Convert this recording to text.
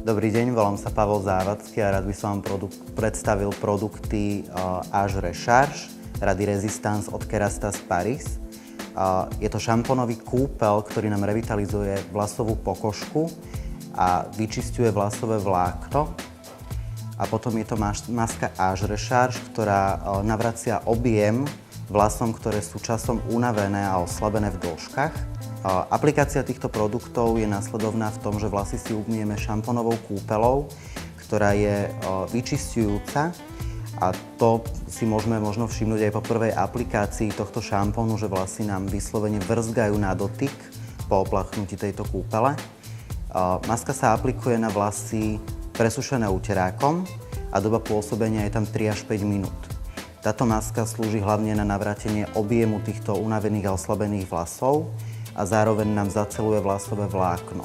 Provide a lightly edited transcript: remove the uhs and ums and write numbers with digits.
Dobrý deň, volám sa Pavel Závodský a rád by som vám predstavil produkty Age Recharge Rady Resistance od Kerastase Paris. Je to šampónový kúpel, ktorý nám revitalizuje vlasovú pokožku a vyčisťuje vlasové vlákno. A potom je to maska Age Recharge, ktorá navracia objem vlasom, ktoré sú časom unavené a oslabené v dĺžkach. Aplikácia týchto produktov je následovná v tom, že vlasy si umyjeme šampónovou kúpeľou, ktorá je vyčisťujúca, a to si môžeme možno všimnúť aj po prvej aplikácii tohto šampónu, že vlasy nám vyslovene vrzgajú na dotyk po oplachnutí tejto kúpele. Maska sa aplikuje na vlasy presušené uterákom a doba pôsobenia je tam 3 až 5 minút. Táto maska slúži hlavne na navrátenie objemu týchto unavených a oslabených vlasov a zároveň nám zaceluje vlasové vlákno.